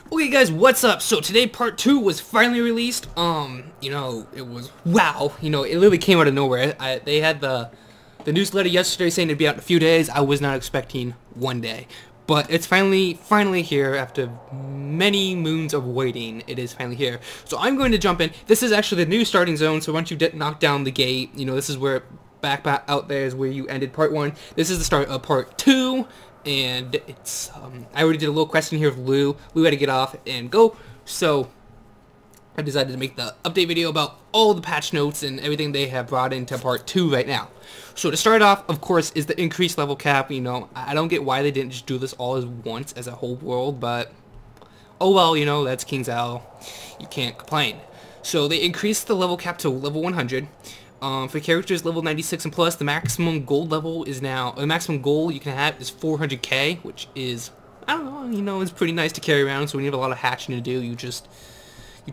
Okay guys, what's up? So today part 2 was finally released. It was wow. It literally came out of nowhere. They had the newsletter yesterday saying it'd be out in a few days. I was not expecting one day. But it's finally here after many moons of waiting. It is finally here. So I'm going to jump in. This is actually the new starting zone, so once you knock down the gate, this is where back out there is where you ended part 1. This is the start of part 2. And it's, I already did a little question here with Lou. Lou had to get off and go, so I decided to make the update video about all the patch notes and everything they have brought into part 2 right now. So to start off, of course, is the increased level cap. I don't get why they didn't just do this all at once as a whole world, but oh well, that's King's Isle. You can't complain. So they increased the level cap to level 100. For characters level 96 and plus, the maximum gold level is now, the maximum gold you can have is 400k, which is, I don't know, it's pretty nice to carry around. So when you have a lot of hatching to do, you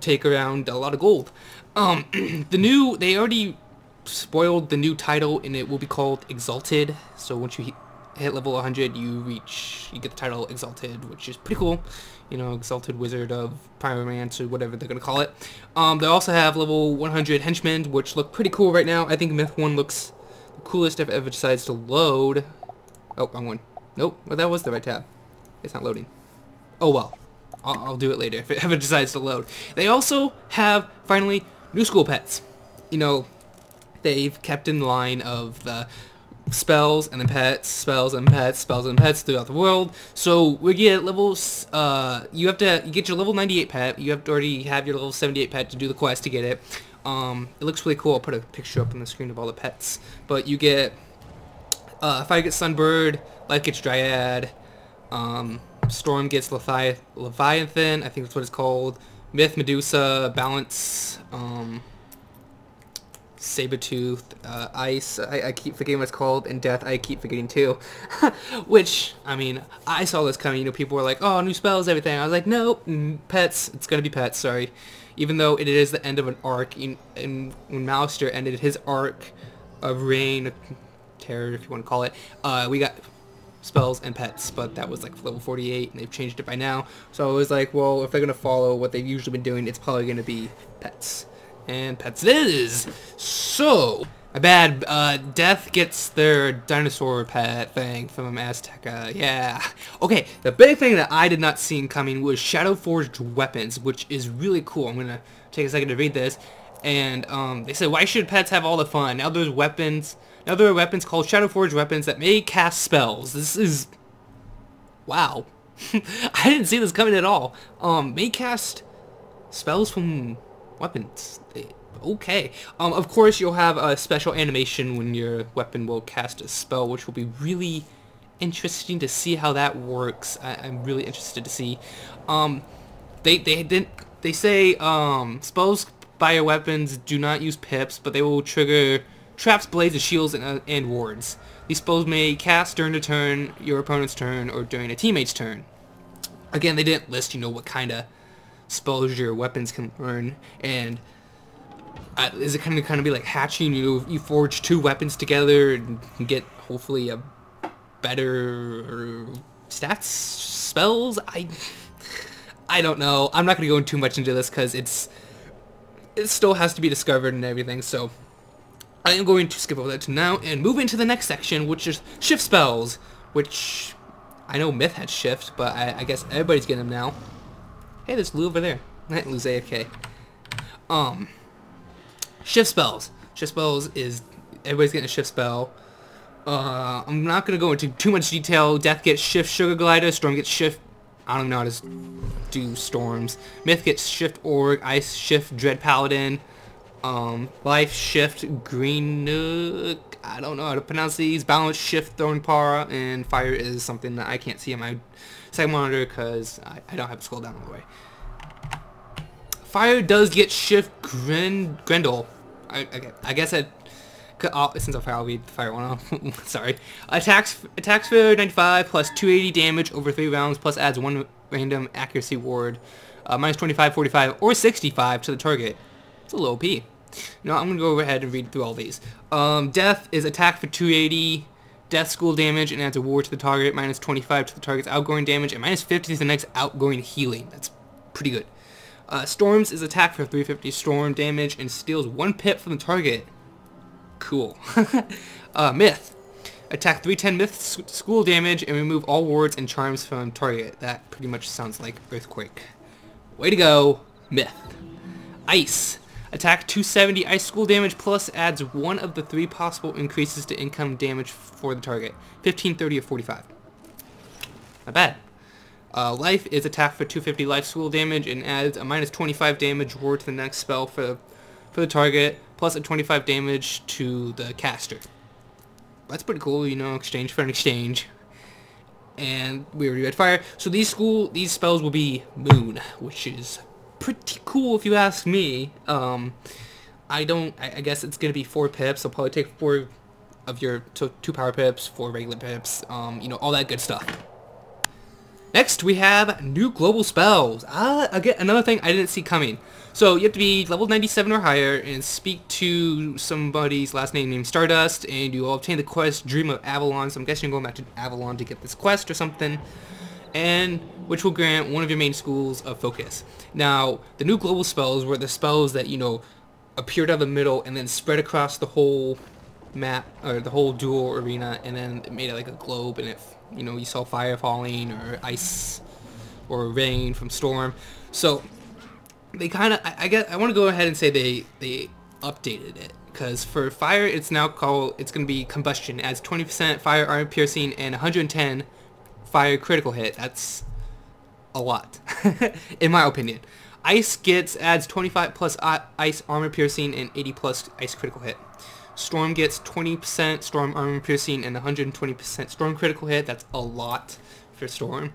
take around a lot of gold. They already spoiled the new title, and it will be called Exalted. So once you hit level 100, you get the title Exalted, which is pretty cool. Exalted Wizard of Pyromancy, or whatever they're gonna call it. They also have level 100 henchmen, which look pretty cool right now. I think Myth 1 looks the coolest if it ever decides to load. Oh, wrong one. Nope, well, that was the right tab. It's not loading. Oh well, I'll do it later if it ever decides to load. They also have, finally, new school pets. They've kept in line of the spells and then pets, spells and pets, spells and pets throughout the world. So we get levels. You get your level 98 pet. You have to already have your level 78 pet to do the quest to get it. It looks really cool. I'll put a picture up on the screen of all the pets. But you get Fire gets Sunbird, Life gets Dryad, Storm gets Leviathan. I think that's what it's called. Myth Medusa, Balance. Sabertooth, Ice, I keep forgetting what it's called, and Death, I keep forgetting too. Which, I saw this coming. People were like, oh, new spells, everything. I was like, nope, pets, it's gonna be pets, sorry. Even though it is the end of an arc, when Malister ended his arc of reign, terror, if you want to call it, we got spells and pets, but that was like level 48, and they've changed it by now. So I was like, well, if they're gonna follow what they've usually been doing, it's probably gonna be pets. And pets it is. So, my bad, Death gets their dinosaur pet thing from Azteca, yeah. Okay, the big thing that I did not see coming was Shadow Forged weapons, which is really cool. I'm gonna take a second to read this. And, they said, why should pets have all the fun? Now there are weapons called Shadow Forged weapons that may cast spells. This is, wow. I didn't see this coming at all. May cast spells from weapons. Okay. Of course, you'll have a special animation when your weapon will cast a spell, which will be really interesting to see how that works. I'm really interested to see. They say spells by your weapons do not use pips, but they will trigger traps, blades, shields, and wards. These spells may cast during the turn, your opponent's turn, or during a teammate's turn. Again, they didn't list, what kind of spells your weapons can learn, and is it kind of be like hatching? You forge two weapons together and get hopefully a better stats spells. I don't know. I'm not gonna go too much into this because it still has to be discovered and everything. So I am going to skip over that to now and move into the next section, which is shift spells, which I know Myth had shift, but I guess everybody's getting them now. Hey, there's Lou over there. Lou's AFK. Shift spells. Shift spells is, everybody's getting a shift spell. I'm not going to go into too much detail. Death gets shift Sugar Glider. Storm gets shift, I don't know how to do storms. Myth gets shift Orc. Ice shift Dread Paladin. Life shift Green Nook. I don't know how to pronounce these. Balance shift Thornpaw. And fire is something that I can't see on my second monitor because I don't have to scroll down all the way. Fire does get shift Grendel. Okay, I guess since I'll read the fire one off. Sorry. Attacks for 95 plus 280 damage over 3 rounds plus adds 1 random accuracy ward. Minus 25, 45, or 65 to the target. It's a little OP. Now I'm going to go ahead and read through all these. Death is attack for 280. Death school damage and adds a ward to the target, minus 25 to the target's outgoing damage, and minus 50 to the next outgoing healing. That's pretty good. Storms is attack for 350 storm damage and steals 1 pip from the target. Cool. Myth. Attack 310 myth school damage and remove all wards and charms from target. That pretty much sounds like Earthquake. Way to go, Myth. Ice. Attack 270 ice school damage plus adds 1 of the 3 possible increases to income damage for the target. 15, 30, or 45. Not bad. Life is attack for 250 life school damage and adds a minus 25 damage ward to the next spell for the target, plus a 25 damage to the caster. That's pretty cool, you know, exchange for an exchange. And we already read fire. So these spells will be moon, which is pretty cool if you ask me. I guess it's gonna be 4 pips. I'll probably take 4 of your 2 power pips, 4 regular pips, you know, all that good stuff. Next, we have new global spells. Again, another thing I didn't see coming. So you have to be level 97 or higher and speak to somebody's last name named Stardust, and you will obtain the quest Dream of Avalon. So I'm guessing you're going back to Avalon to get this quest or something, and which will grant one of your main schools of focus. Now, the new global spells were the spells that, you know, appeared out of the middle and then spread across the whole map, or the whole duel arena, and then it made it like a globe, and it, you know, you saw fire falling or ice or rain from storm. So they kind of, I want to go ahead and say they updated it, because for fire it's now called, it's going to be combustion, adds 20% fire armor piercing and 110 fire critical hit. That's a lot in my opinion. Ice adds 25 plus ice armor piercing and 80 plus ice critical hit. Storm gets 20% storm armor piercing and 120% storm critical hit. That's a lot for Storm.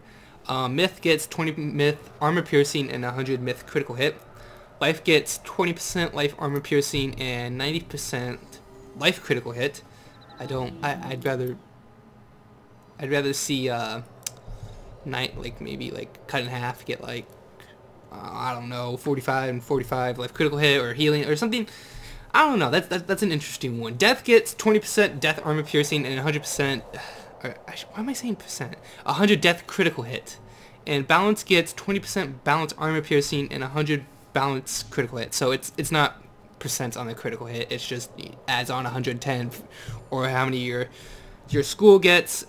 Myth gets 20 myth armor piercing and 100 myth critical hit. Life gets 20% life armor piercing and 90% life critical hit. I'd rather see maybe like cut in half, get like I don't know, 45 and 45 life critical hit or healing or something. I don't know. That's an interesting one. Death gets 20% death armor piercing and 100%. Why am I saying percent? 100 death critical hit. And balance gets 20% balance armor piercing and 100 balance critical hit. So it's not percent on the critical hit. It's just adds on 110 or how many your school gets.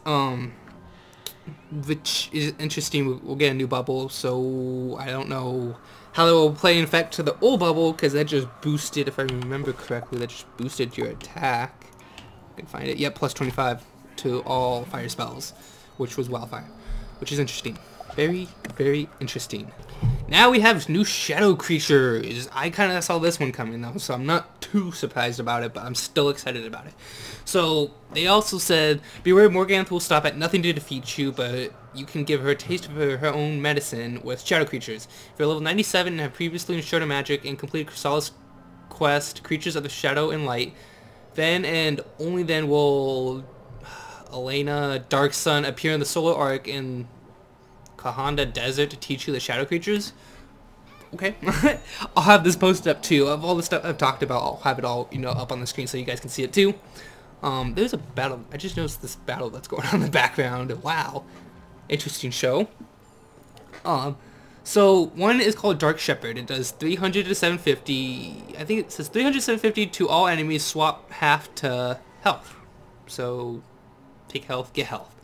Which is interesting. We'll get a new bubble. So I don't know how it will play in effect to the old bubble, because that just boosted, if I remember correctly, that just boosted your attack. I can find it. Yep, plus 25 to all fire spells, which was wildfire, which is interesting. Very, very interesting. Now we have new shadow creatures. I kind of saw this one coming though, so I'm not too surprised about it, but I'm still excited about it. So they also said, beware, Morganth will stop at nothing to defeat you, but you can give her a taste of her own medicine with shadow creatures. If you're level 97 and have previously insured a magic and completed Chrysalis quest, Creatures of the Shadow and Light, then and only then will Elena Dark Sun appear in the Solar Arc in Kahanda Desert to teach you the shadow creatures. Okay. I'll have this posted up too. Of all the stuff I've talked about, I'll have it all, you know, up on the screen so you guys can see it too. There's a battle. I just noticed this battle that's going on in the background. Wow. Interesting show. So one is called Dark Shepherd. It does 300 to 750. I think it says 300 to 750 to all enemies. Swap half to health. So take health, get health.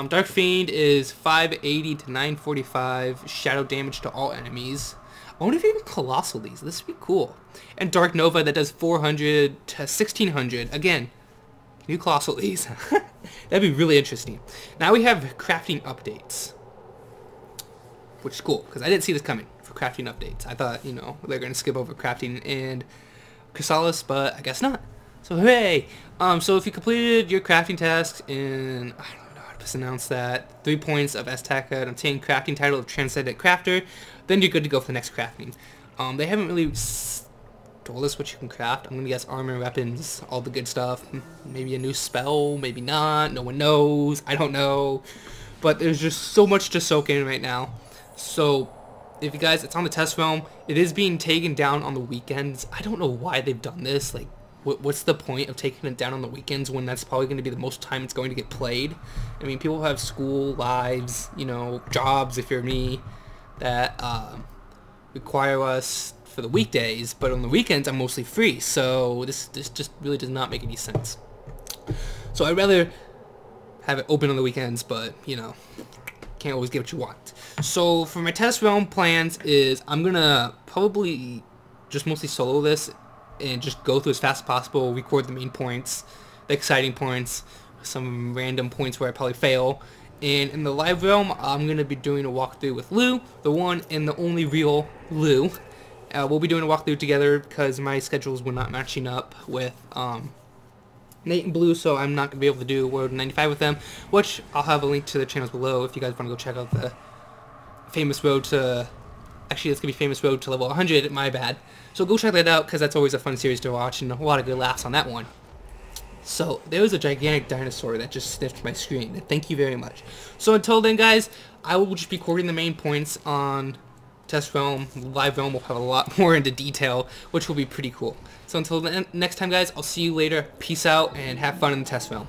Dark Fiend is 580 to 945 shadow damage to all enemies. I wonder if you can Colossal these. This would be cool. And Dark Nova that does 400 to 1600. Again, can you Colossal these? That'd be really interesting. Now we have crafting updates, which is cool because I didn't see this coming for crafting updates. I thought, you know, they're going to skip over crafting and Chrysalis, but I guess not. So hooray! So if you completed your crafting tasks in, I don't know how to pronounce that, 3 points of S-Taka and obtain crafting title of Transcendent Crafter, then you're good to go for the next crafting. They haven't really told us what you can craft. I'm gonna guess armor, weapons, all the good stuff. Maybe a new spell, maybe not. No one knows. I don't know. But there's just so much to soak in right now. So if you guys, it's on the test realm. It is being taken down on the weekends. I don't know why they've done this. Like, what's the point of taking it down on the weekends when that's probably going to be the most time it's going to get played? I mean, people have school, lives, you know, jobs, if you're me, that require us for the weekdays, but on the weekends I'm mostly free, so this just really does not make any sense. So I'd rather have it open on the weekends, but you know, can't always get what you want. So for my test realm plans is I'm gonna probably just mostly solo this and just go through as fast as possible, record the main points, the exciting points, some random points where I probably fail. And in the live realm, I'm going to be doing a walkthrough with Lou, the one and the only real Lou. We'll be doing a walkthrough together because my schedules were not matching up with Nate and Blue, so I'm not going to be able to do World 95 with them, which I'll have a link to their channels below if you guys want to go check out the famous road to... Actually, it's going to be famous road to level 100, my bad. So go check that out because that's always a fun series to watch and a lot of good laughs on that one. So, there was a gigantic dinosaur that just sniffed my screen. Thank you very much. So until then, guys, I will just be recording the main points on Test Realm. Live Realm will have a lot more into detail, which will be pretty cool. So until the next time, guys, I'll see you later. Peace out, and have fun in the Test Realm.